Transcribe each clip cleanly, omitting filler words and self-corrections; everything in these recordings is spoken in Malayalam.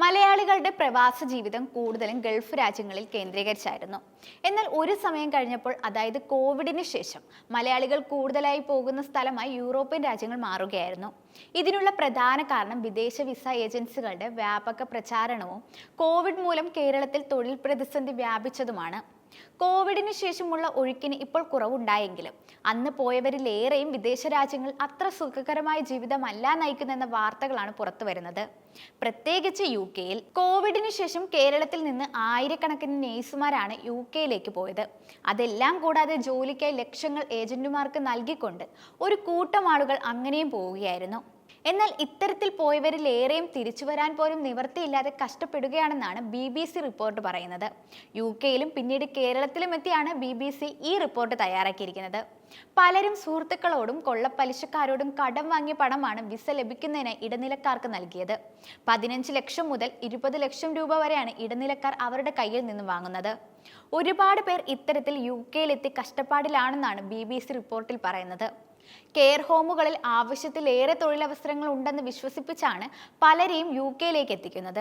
മലയാളികളുടെ പ്രവാസ ജീവിതം കൂടുതലും ഗൾഫ് രാജ്യങ്ങളിൽ കേന്ദ്രീകരിച്ചായിരുന്നു. എന്നാൽ ഒരു സമയം കഴിഞ്ഞപ്പോൾ, അതായത് കോവിഡിന് ശേഷം, മലയാളികൾ കൂടുതലായി പോകുന്ന സ്ഥലമായി യൂറോപ്യൻ രാജ്യങ്ങൾ മാറുകയായിരുന്നു. ഇതിനുള്ള പ്രധാന കാരണം വിദേശ വിസ ഏജൻസികളുടെ വ്യാപക പ്രചാരണവും കോവിഡ് മൂലം കേരളത്തിൽ തൊഴിൽ പ്രതിസന്ധി വ്യാപിച്ചതുമാണ്. കോവിഡിന് ശേഷമുള്ള ഒഴുക്കിന് ഇപ്പോൾ കുറവുണ്ടായെങ്കിലും അന്ന് പോയവരിലേറെയും വിദേശ രാജ്യങ്ങൾ അത്ര സുഖകരമായ ജീവിതമല്ല നയിക്കുന്നെന്ന വാർത്തകളാണ് പുറത്തു വരുന്നത്. പ്രത്യേകിച്ച് UK-യിൽ കോവിഡിന് ശേഷം കേരളത്തിൽ നിന്ന് ആയിരക്കണക്കിന് നേഴ്സുമാരാണ് UK-യിലേക്ക് പോയത്. അതെല്ലാം കൂടാതെ ജോലിക്കായി ലക്ഷങ്ങൾ ഏജന്റുമാർക്ക് നൽകിക്കൊണ്ട് ഒരു കൂട്ടം ആളുകൾ അങ്ങനെയും പോവുകയായിരുന്നു. എന്നാൽ ഇത്തരത്തിൽ പോയവരിലേറെയും തിരിച്ചു വരാൻ പോലും നിവൃത്തിയില്ലാതെ കഷ്ടപ്പെടുകയാണെന്നാണ് BBC റിപ്പോർട്ട് പറയുന്നത്. UK-യിലും പിന്നീട് കേരളത്തിലും എത്തിയാണ് BBC ഈ റിപ്പോർട്ട് തയ്യാറാക്കിയിരിക്കുന്നത്. പലരും സുഹൃത്തുക്കളോടും കൊള്ളപ്പലിശക്കാരോടും കടം വാങ്ങിയ പണമാണ് വിസ ലഭിക്കുന്നതിന് ഇടനിലക്കാർക്ക് നൽകിയത്. 15 ലക്ഷം മുതൽ 20 ലക്ഷം രൂപ വരെയാണ് ഇടനിലക്കാർ അവരുടെ കയ്യിൽ നിന്ന് വാങ്ങുന്നത്. ഒരുപാട് പേർ ഇത്തരത്തിൽ UK-യിലെത്തി കഷ്ടപ്പാടിലാണെന്നാണ് BBC റിപ്പോർട്ടിൽ പറയുന്നത്. കെയർ ഹോമുകളിൽ ആവശ്യത്തിലേറെ തൊഴിലവസരങ്ങൾ ഉണ്ടെന്ന് വിശ്വസിപ്പിച്ചാണ് പലരെയും UK-യിലേക്ക് എത്തിക്കുന്നത്.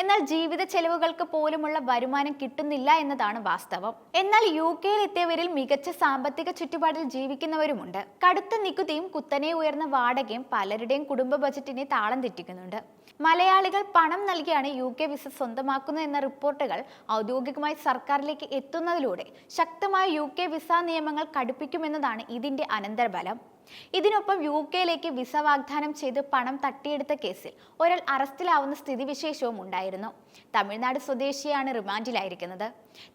എന്നാൽ ജീവിത ചെലവുകൾക്ക് പോലുമുള്ള വരുമാനം കിട്ടുന്നില്ല എന്നതാണ് വാസ്തവം. എന്നാൽ UK-യിൽ എത്തിയവരിൽ മികച്ച സാമ്പത്തിക ചുറ്റുപാടിൽ ജീവിക്കുന്നവരുമുണ്ട്. കടുത്ത നികുതിയും കുത്തനെ ഉയർന്ന വാടകയും പലരുടെയും കുടുംബ ബജറ്റിനെ താളം തെറ്റിക്കുന്നുണ്ട്. മലയാളികൾ പണം നൽകിയാണ് UK വിസ സ്വന്തമാക്കുന്നത് എന്ന റിപ്പോർട്ടുകൾ ഔദ്യോഗികമായി സർക്കാരിലേക്ക് എത്തുന്നതിലൂടെ ശക്തമായ UK വിസ നിയമങ്ങൾ കടുപ്പിക്കുമെന്നതാണ് ഇതിന്റെ അനന്തരഫലം. ഇതിനൊപ്പം UK-യിലേക്ക് വിസ വാഗ്ദാനം ചെയ്ത് പണം തട്ടിയെടുത്ത കേസിൽ ഒരാൾ അറസ്റ്റിലാവുന്ന സ്ഥിതിവിശേഷവും ഉണ്ടായിരുന്നു. തമിഴ്നാട് സ്വദേശിയാണ് റിമാൻഡിലായിരിക്കുന്നത്.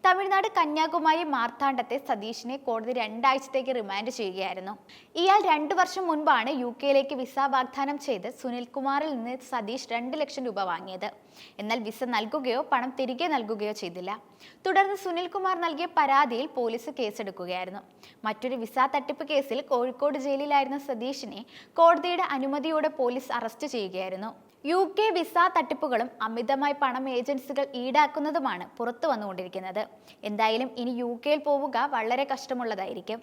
തമിഴ്നാട് കന്യാകുമാരി മാർത്താണ്ഡത്തെ സതീഷിനെ കോടതി 2 ആഴ്ചത്തേക്ക് റിമാൻഡ് ചെയ്യുകയായിരുന്നു. ഇയാൾ 2 വർഷം മുൻപാണ് UK-യിലേക്ക് വിസ വാഗ്ദാനം ചെയ്ത് സുനിൽകുമാറിൽ നിന്ന് സതീഷ് 2 ലക്ഷം രൂപ വാങ്ങിയത്. എന്നാൽ വിസ നൽകുകയോ പണം തിരികെ നൽകുകയോ ചെയ്തില്ല. തുടർന്ന് സുനിൽകുമാർ നൽകിയ പരാതിയിൽ പോലീസ് കേസെടുക്കുകയായിരുന്നു. മറ്റൊരു വിസ തട്ടിപ്പ് കേസിൽ കോഴിക്കോട് ജയിലിലായിരുന്ന സതീഷിനെ കോടതിയുടെ അനുമതിയോടെ പോലീസ് അറസ്റ്റ് ചെയ്യുകയായിരുന്നു. UK വിസ തട്ടിപ്പുകളും അമിതമായി പണം ഏജൻസികൾ ഈടാക്കുന്നതുമാണ് പുറത്തു വന്നുകൊണ്ടിരിക്കുന്നത്. എന്തായാലും ഇനി UK-യിൽ പോവുക വളരെ കഷ്ടമുള്ളതായിരിക്കും.